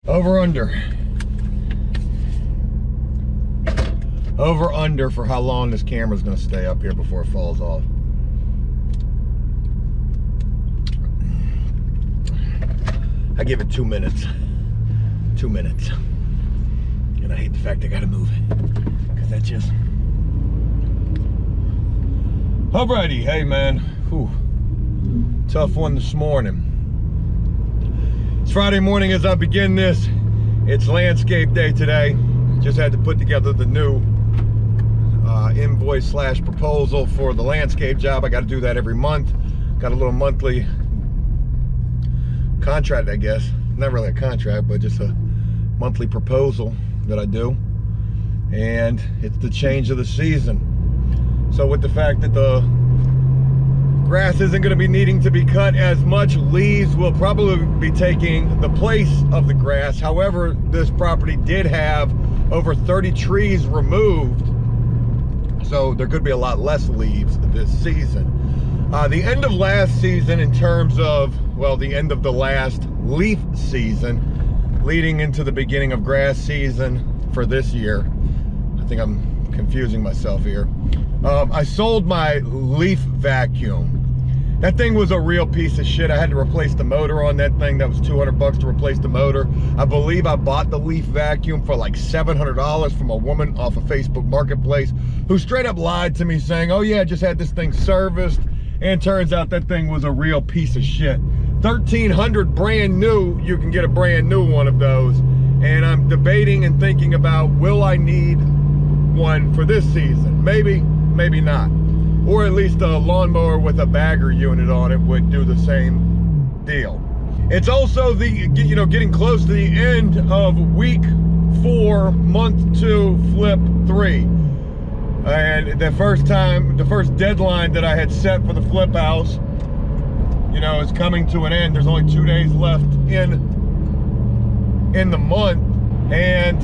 Over under for how long this camera's gonna stay up here before it falls off. I give it 2 minutes. 2 minutes. And I hate the fact I gotta move it, because that's just... Alrighty, hey man. Whew. Tough one this morning. It's Friday morning as I begin this. It's landscape day today. Just had to put together the new invoice / proposal for the landscape job. I got to do that every month. Got a little monthly contract, I guess. Not really a contract, but just a monthly proposal that I do. And it's the change of the season. So with the fact that the grass isn't going to be needing to be cut as much, leaves will probably be taking the place of the grass. However, this property did have over 30 trees removed, so there could be a lot less leaves this season. The end of last season, in terms of, well, the end of the last leaf season, leading into the beginning of grass season for this year. I think I'm confusing myself here. I sold my leaf vacuum. That thing was a real piece of shit. I had to replace the motor on that thing. That was $200 to replace the motor. I believe I bought the leaf vacuum for like $700 from a woman off of Facebook Marketplace who straight up lied to me saying, oh yeah, I just had this thing serviced. And turns out that thing was a real piece of shit. $1,300 brand new. You can get a brand new one of those. And I'm debating and thinking about, will I need one for this season? Maybe, maybe not. Or at least a lawnmower with a bagger unit on it would do the same deal. It's also the, you know, getting close to the end of week 4, month 2, flip 3. And the first deadline that I had set for the flip house, you know, is coming to an end. There's only 2 days left in the month. And,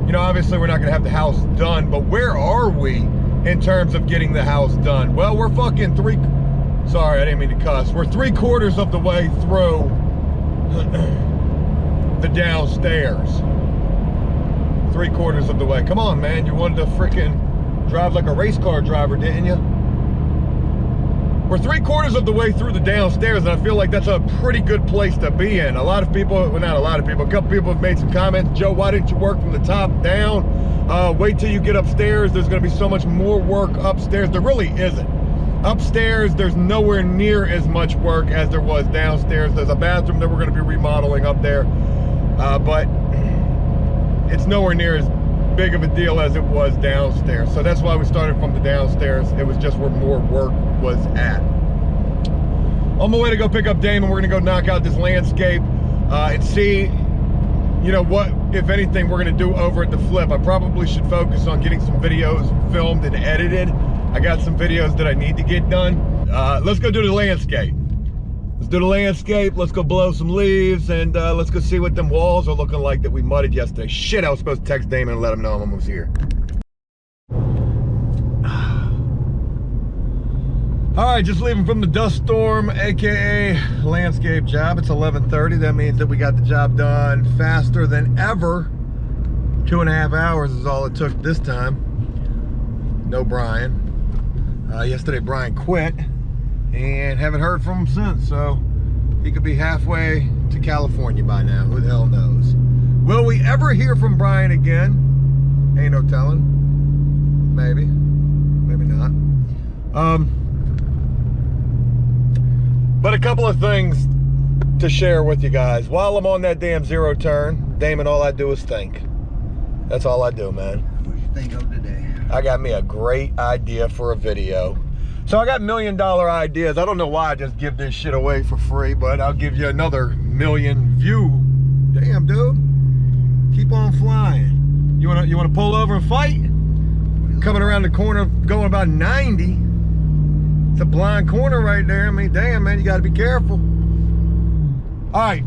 you know, obviously we're not gonna have the house done, but where are we in terms of getting the house done? Well, we're fucking sorry, I didn't mean to cuss. We're 3/4 of the way through the downstairs. 3/4 of the way. Come on, man, you wanted to freaking drive like a race car driver, didn't you? We're 3/4 of the way through the downstairs, and I feel like that's a pretty good place to be in. A lot of people, well, not a lot of people, a couple people have made some comments. Joe, why didn't you work from the top down? Wait till you get upstairs. There's going to be so much more work upstairs. There really isn't. Upstairs, there's nowhere near as much work as there was downstairs. There's a bathroom that we're going to be remodeling up there, but it's nowhere near as big of a deal as it was downstairs. So that's why we started from the downstairs. It was just where more work was at. On my way to go pick up Damon, we're going to go knock out this landscape and see, you know, what, if anything, we're gonna do over at the flip. I probably should focus on getting some videos filmed and edited. I got some videos that I need to get done. Let's go do the landscape. Let's do the landscape. Let's go blow some leaves, and let's go see what them walls are looking like that we mudded yesterday. Shit, I was supposed to text Damon and let him know I'm almost here. All right, just leaving from the dust storm, AKA landscape job. It's 11:30. That means that we got the job done faster than ever. 2.5 hours is all it took this time. No Brian. Yesterday Brian quit and haven't heard from him since, so he could be halfway to California by now. Who the hell knows? Will we ever hear from Brian again? Ain't no telling. Maybe. Maybe not. But a couple of things to share with you guys. While I'm on that damn zero turn, Damon, all I do is think. That's all I do, man. What do you think of today? I got me a great idea for a video. So I got $1 million ideas. I don't know why I just give this shit away for free, but I'll give you another 1 million view. Damn, dude. Keep on flying. You wanna pull over and fight? Coming around the corner, going about 90. It's a blind corner right there. I mean, damn, man, you got to be careful. All right,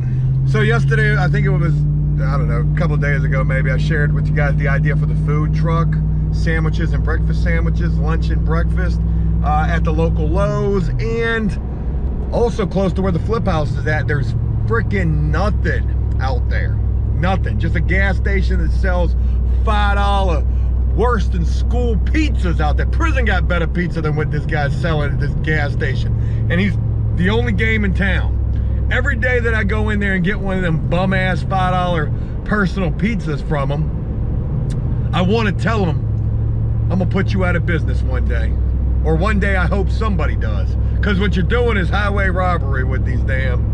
so yesterday, I think it was, I don't know, a couple of days ago maybe, I shared with you guys the idea for the food truck, sandwiches and breakfast sandwiches, lunch and breakfast at the local Lowe's, and also close to where the flip house is at. There's freaking nothing out there. Nothing. Just a gas station that sells $5 worse than school pizzas out there. Prison got better pizza than what this guy's selling at this gas station. And he's the only game in town. Every day that I go in there and get one of them bum-ass $5 personal pizzas from him, I want to tell him, I'm going to put you out of business one day. Or one day I hope somebody does. Because what you're doing is highway robbery with these damn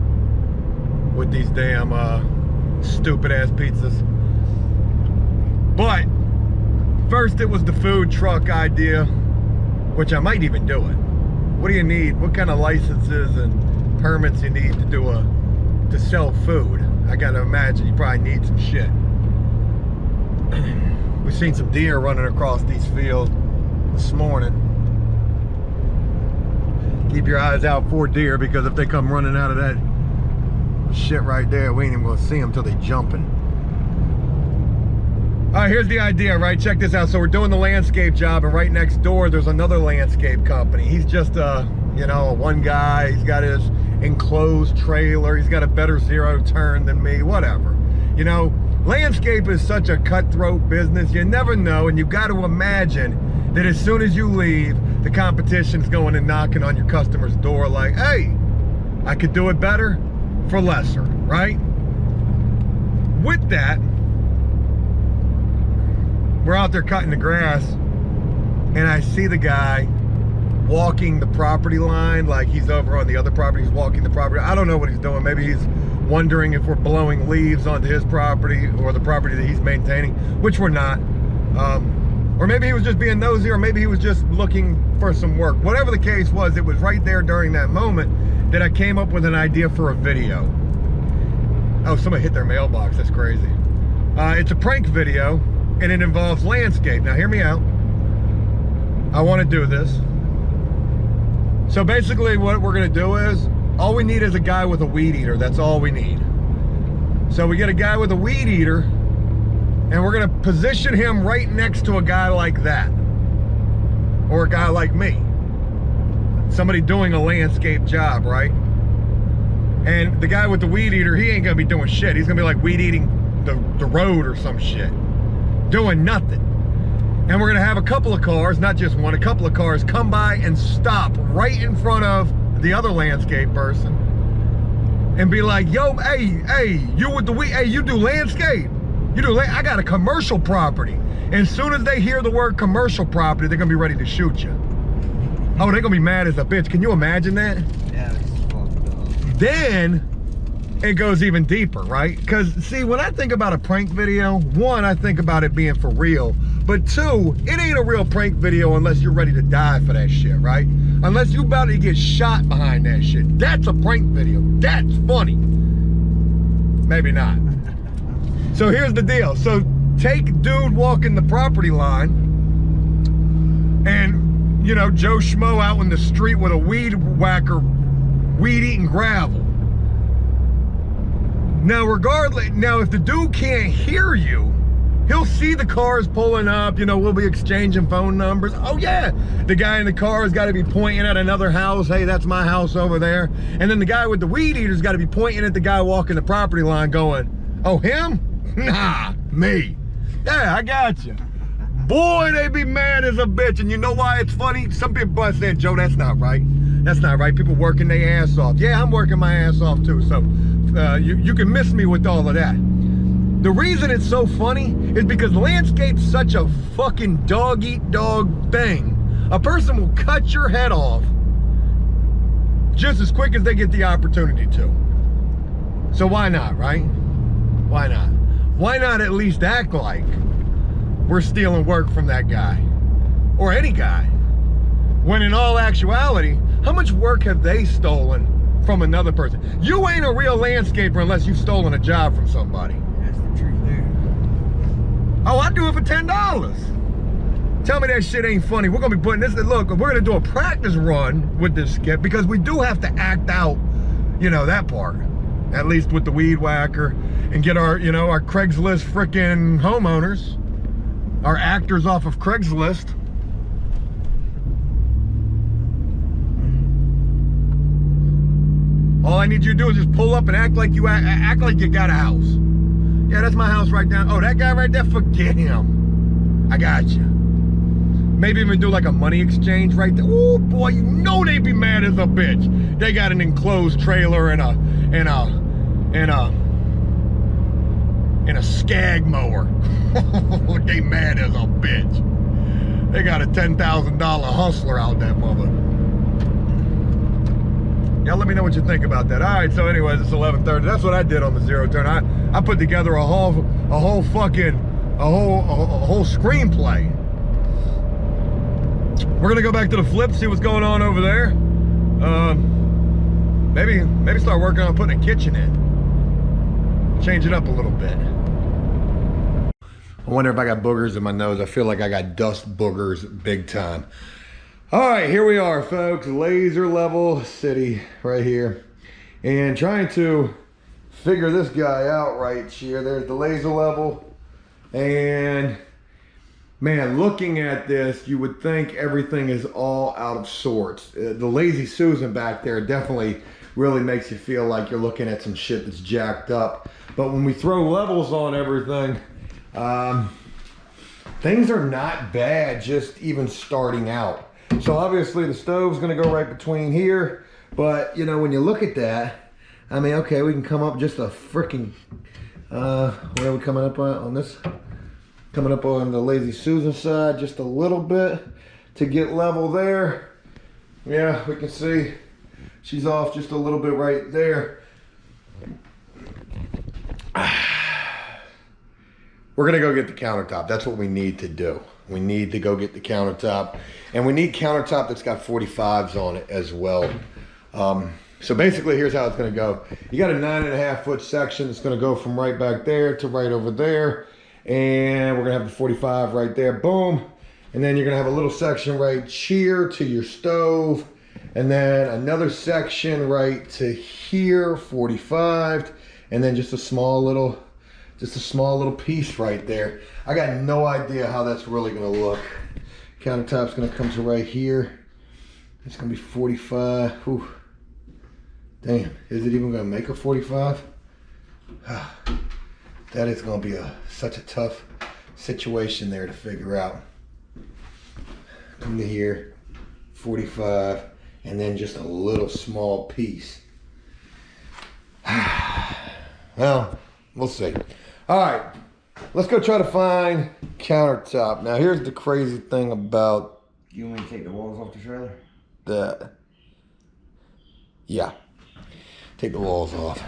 stupid-ass pizzas. But first it was the food truck idea, which I might even do it. What do you need? What kind of licenses and permits you need to sell food? I gotta imagine you probably need some shit. We've seen some deer running across these fields this morning. Keep your eyes out for deer, because if they come running out of that shit right there, we ain't even gonna see them till they jumping. All right, here's the idea, right? Check this out. So we're doing the landscape job, and right next door there's another landscape company. He's just one guy. He's got his enclosed trailer. He's got a better zero turn than me, whatever. You know, landscape is such a cutthroat business. You never know, and you've got to imagine that as soon as you leave, the competition's going and knocking on your customer's door like, hey, I could do it better for lesser, right? With that, we're out there cutting the grass, and I see the guy walking the property line like he's over on the other property. He's walking the property. I don't know what he's doing. Maybe he's wondering if we're blowing leaves onto his property or the property that he's maintaining, which we're not. Or maybe he was just being nosy, or maybe he was just looking for some work. Whatever the case was, it was right there during that moment that I came up with an idea for a video. Oh, somebody hit their mailbox. That's crazy. It's a prank video, and it involves landscape. Now, hear me out. I want to do this. So basically what we're going to do is, all we need is a guy with a weed eater. That's all we need. So we get a guy with a weed eater, and we're going to position him right next to a guy like that. Or a guy like me. Somebody doing a landscape job, right? And the guy with the weed eater, he ain't going to be doing shit. He's going to be like weed eating the road or some shit. Doing nothing. And we're going to have a couple of cars, not just one, a couple of cars come by and stop right in front of the other landscape person and be like, yo, hey, you with the weed, hey, you do landscape. I got a commercial property. And as soon as they hear the word commercial property, they're going to be ready to shoot you. Oh, they're going to be mad as a bitch. Can you imagine that? Yeah, it's fucked up. Then it goes even deeper, right? Because, see, when I think about a prank video, one, I think about it being for real. But two, it ain't a real prank video unless you're ready to die for that shit, right? Unless you about to get shot behind that shit. That's a prank video. That's funny. Maybe not. So here's the deal. So take dude walking the property line and, you know, Joe Schmo out in the street with a weed whacker, weed eating gravel. Now regardless, if the dude can't hear you, he'll see the cars pulling up, you know, we'll be exchanging phone numbers. Oh yeah, the guy in the car has got to be pointing at another house. Hey, that's my house over there. And then the guy with the weed eater's got to be pointing at the guy walking the property line going, oh, him? Nah, me. Yeah, I got you. Boy, they be mad as a bitch. And you know why it's funny? Some people are saying, Joe, that's not right. That's not right. People working their ass off. Yeah, I'm working my ass off too. So you can miss me with all of that. The reason it's so funny is because landscape's such a fucking dog-eat-dog thing. A person will cut your head off just as quick as they get the opportunity to. So why not, right? Why not? Why not at least act like we're stealing work from that guy? Or any guy. When in all actuality, how much work have they stolen from another person? You ain't a real landscaper unless you've stolen a job from somebody. That's the truth there. Oh, I do it for $10. Tell me that shit ain't funny. We're gonna be putting this, look, we're gonna do a practice run with this skit because we do have to act out, you know, that part. At least with the weed whacker, and get our, you know, our Craigslist frickin' homeowners, our actors off of Craigslist. All I need you to do is just pull up and act like you got a house. Yeah, that's my house right down. Oh, that guy right there, forget him. I got you. Maybe even do like a money exchange right there. Oh boy, you know they be mad as a bitch. They got an enclosed trailer and a skag mower. They mad as a bitch. They got a $10,000 hustler out that mother. Y'all let me know what you think about that. All right, so anyways, it's 11:30. That's what I did on the zero turn. I put together a whole screenplay. We're gonna go back to the flip, see what's going on over there. Maybe start working on putting a kitchen in. Change it up a little bit. I wonder if I got boogers in my nose. I feel like I got dust boogers big time. All right, here we are, folks. Laser level city right here. And trying to figure this guy out right here. There's the laser level. And man, looking at this, you would think everything is all out of sorts. The Lazy Susan back there definitely really makes you feel like you're looking at some shit that's jacked up. But when we throw levels on everything, things are not bad, just even starting out. So obviously the stove's gonna go right between here, but you know, when you look at that, I mean, okay, we can come up just a freaking, what are we coming up on this? Coming up on the Lazy Susan side just a little bit to get level there. Yeah, we can see she's off just a little bit right there. We're gonna go get the countertop. That's what we need to do. We need to go get the countertop, and we need countertop that's got 45s on it as well. So basically, here's how it's gonna go. You got a 9.5 foot section that's gonna go from right back there to right over there, and we're gonna have the 45 right there, boom. And then you're gonna have a little section right here to your stove, and then another section right to here, 45, and then just a small little piece right there. I got no idea how that's really gonna look. Countertop's gonna come to right here. It's gonna be 45. Whew. Damn, is it even gonna make a 45? That is gonna be such a tough situation there to figure out. Come to here, 45, and then just a little small piece. Well, we'll see. All right, let's go try to find countertop. Now, here's the crazy thing about... You want me to take the walls off the trailer? Yeah, take the walls off.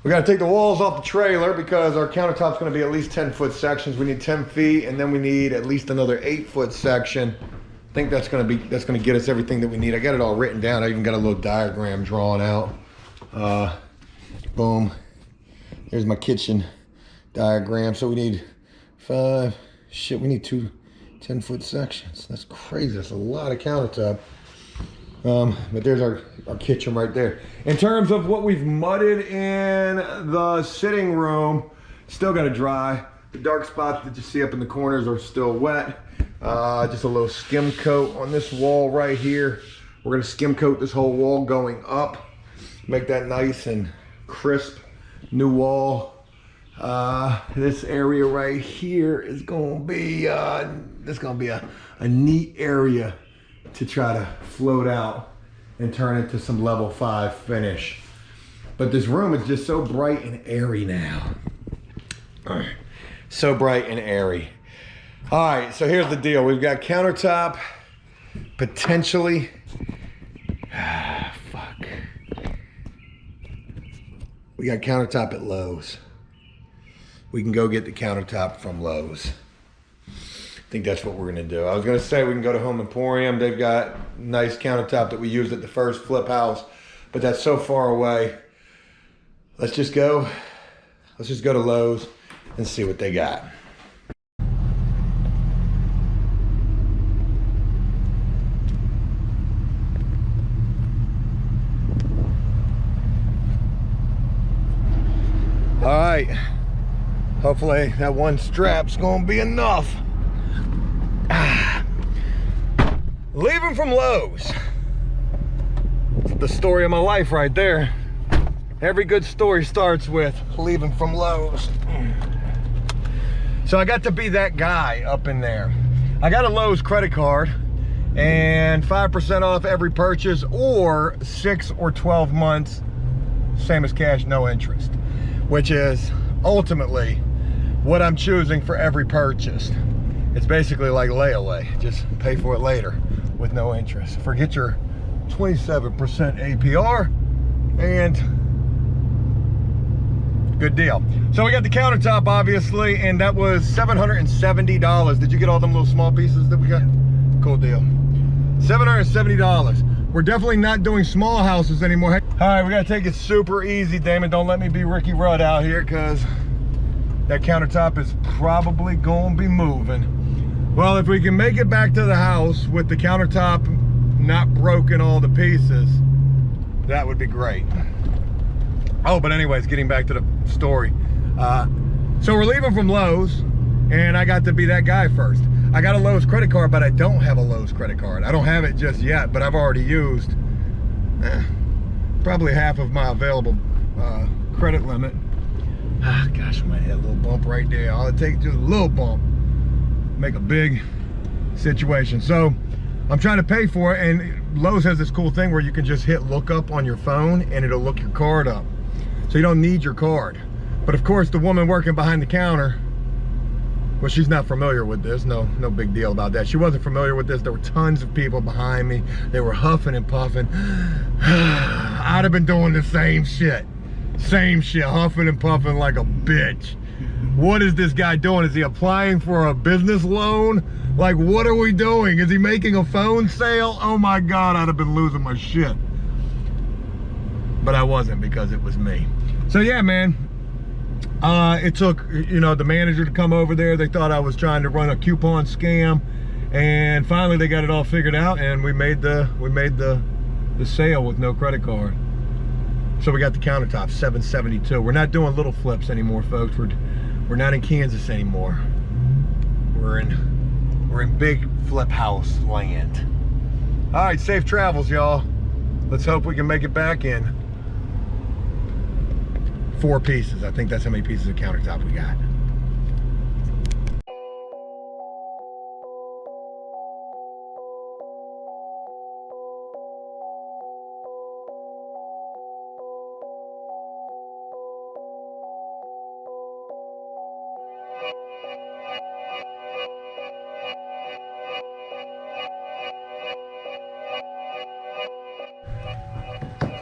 We gotta take the walls off the trailer because our countertop's gonna be at least 10 foot sections. We need 10 feet, and then we need at least another 8 foot section. I think that's gonna get us everything that we need. I got it all written down. I even got a little diagram drawn out. Boom. There's my kitchen diagram. So we need we need 2 10 foot sections. That's crazy. That's a lot of countertop. But there's our kitchen right there. In terms of what we've mudded in the sitting room, still got to dry. The dark spots that you see up in the corners are still wet. Just a little skim coat on this wall right here. We're gonna skim coat this whole wall going up, make that nice and crisp new wall. This area right here is gonna be a neat area to try to float out and turn it to some level 5 finish. But this room is just so bright and airy now. So bright and airy. All right, so here's the deal. We've got countertop, potentially. Fuck. We got countertop at Lowe's. We can go get the countertop from Lowe's. I think that's what we're gonna do. I was gonna say we can go to Home Emporium. They've got nice countertop that we used at the first flip house, but that's so far away. Let's just go to Lowe's and see what they got. All right, hopefully that one strap's gonna be enough. Leaving from Lowe's. It's the story of my life right there. Every good story starts with leaving from Lowe's. So I got to be that guy up in there. I got a Lowe's credit card and 5% off every purchase, or 6 or 12 months, same as cash, no interest, which is ultimately what I'm choosing for every purchase. It's basically like layaway, just pay for it later with no interest. Forget your 27% APR and good deal. So we got the countertop, obviously, and that was $770. Did you get all them little small pieces that we got? Cool deal. $770. We're definitely not doing small houses anymore. All right, we gotta take it super easy, Damon. Don't let me be Ricky Rudd out here, because that countertop is probably gonna be moving. Well, if we can make it back to the house with the countertop not broken all the pieces, that would be great. Oh, but anyways, getting back to the story. So we're leaving from Lowe's, and I got to be that guy first. I got a Lowe's credit card, but I don't have a Lowe's credit card. I don't have it just yet, but I've already used probably half of my available credit limit. Ah, gosh, I might hit a little bump right there. All it takes is just a little bump, make a big situation. So I'm trying to pay for it, and Lowe's has this cool thing where you can just hit look up on your phone and it'll look your card up. So you don't need your card. But of course, the woman working behind the counter, well, she's not familiar with this. No big deal about that. She wasn't familiar with this. There were tons of people behind me. They were huffing and puffing. I'd have been doing the same shit. Same shit, huffing and puffing like a bitch. What is this guy doing? Is he applying for a business loan? Like, what are we doing? Is he making a phone sale? Oh my God, I'd have been losing my shit. But I wasn't, because it was me. So yeah, man, it took, you know, the manager to come over there. They thought I was trying to run a coupon scam, and finally they got it all figured out, and we made the sale with no credit card. So we got the countertop, $772. We're not doing little flips anymore, folks. We're not in Kansas anymore. We're in big flip house land. All right, safe travels, y'all. Let's hope we can make it back in 4 pieces. I think that's how many pieces of countertop we got.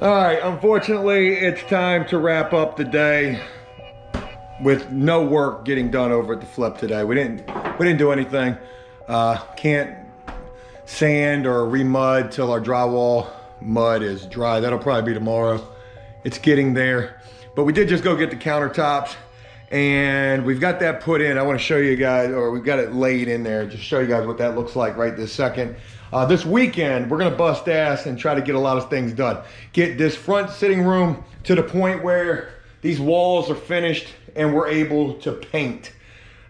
All right, unfortunately, it's time to wrap up the day with no work getting done over at the flip today. We didn't do anything. Can't sand or remud till our drywall mud is dry. That'll probably be tomorrow. It's getting there. But we did just go get the countertops, and we've got that put in. I want to show you guys, or we've got it laid in there, just show you guys what that looks like right this second. This weekend, we're gonna bust ass and try to get a lot of things done. Get this front sitting room to the point where these walls are finished and we're able to paint.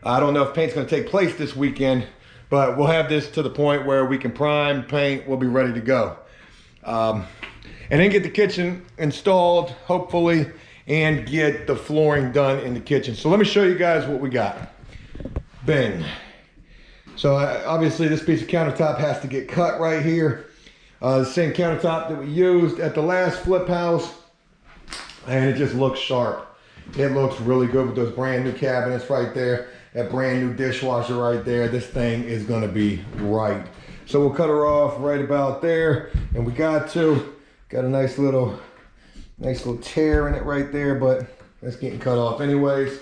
I don't know if paint's gonna take place this weekend, but we'll have this to the point where we can prime, paint, we'll be ready to go. And then get the kitchen installed, hopefully, and get the flooring done in the kitchen. So let me show you guys what we got. Bing. So obviously this piece of countertop has to get cut right here. The same countertop that we used at the last flip house, and it just looks sharp. It looks really good with those brand new cabinets right there, that brand new dishwasher right there. This thing is gonna be right. So we'll cut her off right about there, and we got a nice little tear in it right there, but that's getting cut off anyways.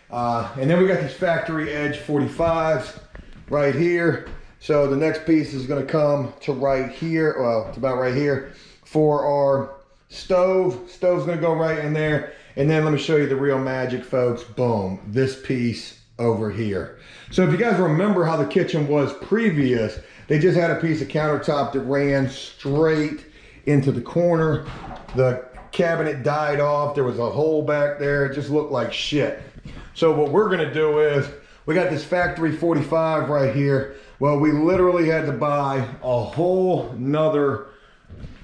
And then we got these factory edge 45s right here. So the next piece is going to come to right here, well, it's about right here, for our stove. Stove's going to go right in there. And then let me show you the real magic, folks. Boom, this piece over here. So if you guys remember how the kitchen was previous, they just had a piece of countertop that ran straight into the corner. The cabinet died off. There was a hole back there. It just looked like shit. So what we're going to do is, we got this factory 45 right here. Well, we literally had to buy a whole nother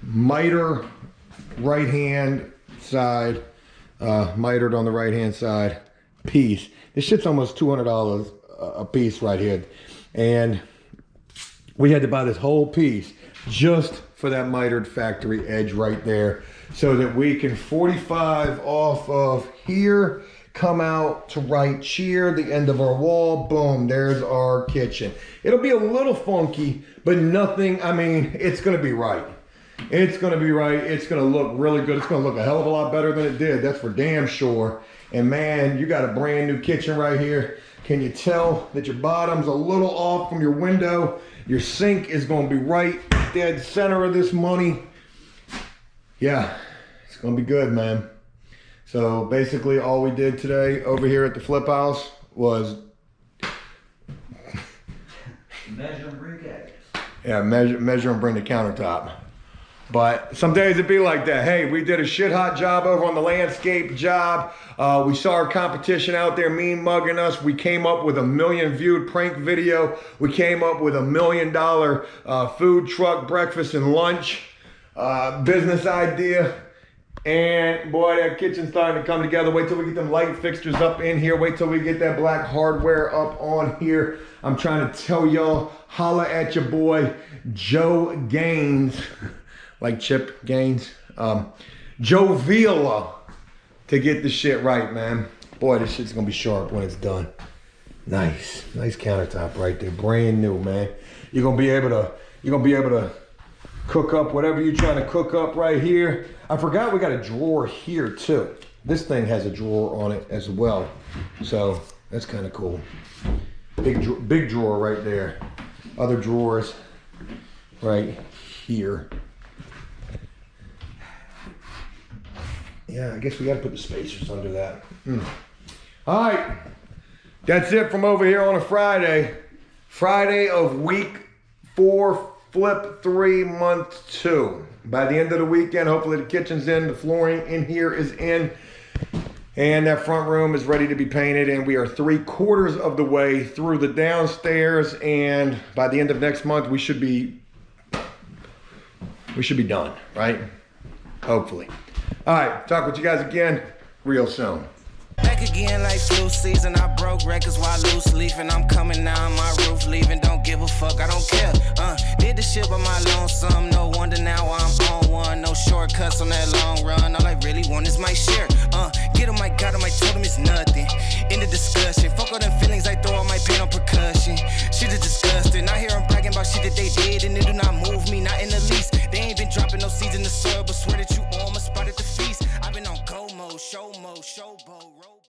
miter right hand side mitered on the right-hand side piece. This shit's almost $200 a piece right here. And we had to buy this whole piece just for that mitered factory edge right there, so that we can 45 off of here, come out to right here, the end of our wall, boom, there's our kitchen. It'll be a little funky, but nothing, I mean, it's gonna be right. It's gonna be right, it's gonna look really good. It's gonna look a hell of a lot better than it did, that's for damn sure. And man, you got a brand new kitchen right here. Can you tell that your bottom's a little off from your window? Your sink is gonna be right dead center of this money. Yeah, it's gonna be good, man. So basically all we did today over here at the flip house was measure and bring it. Yeah, measure and bring the countertop. But some days it be like that. Hey, we did a shit hot job over on the landscape job. We saw our competition out there mean mugging us. We came up with a 1 million viewed prank video. We came up with $1 million food truck breakfast and lunch business idea. And boy, that kitchen's starting to come together. Wait till we get them light fixtures up in here. Wait till we get that black hardware up on here. I'm trying to tell y'all, holla at your boy, Joe Gaines. Like Chip Gaines. Joe Villa to get this shit right, man. Boy, this shit's gonna be sharp when it's done. Nice countertop right there, brand new, man. You're gonna be able to cook up whatever you're trying to cook up right here. I forgot we got a drawer here too. This thing has a drawer on it as well, so that's kind of cool. Big drawer right there. Other drawers right here. Yeah, I guess we got to put the spacers under that. All right, that's it from over here on a Friday. Friday of week 4, flip 3, month 2. By the end of the weekend, hopefully the kitchen's in, the flooring in here is in, and that front room is ready to be painted, and we are 3/4 of the way through the downstairs, and by the end of next month, we should be done, right? Hopefully. All right, talk with you guys again real soon. Back again like flu season. I broke records while loose leafing. I'm coming down my roof, leaving. Don't give a fuck, I don't care. Did the shit by my lonesome. No wonder now I'm on one. No shortcuts on that long run. All I really want is my share. Get him, I got him, I told him it's nothing. In the discussion, fuck all them feelings. I throw all my pain on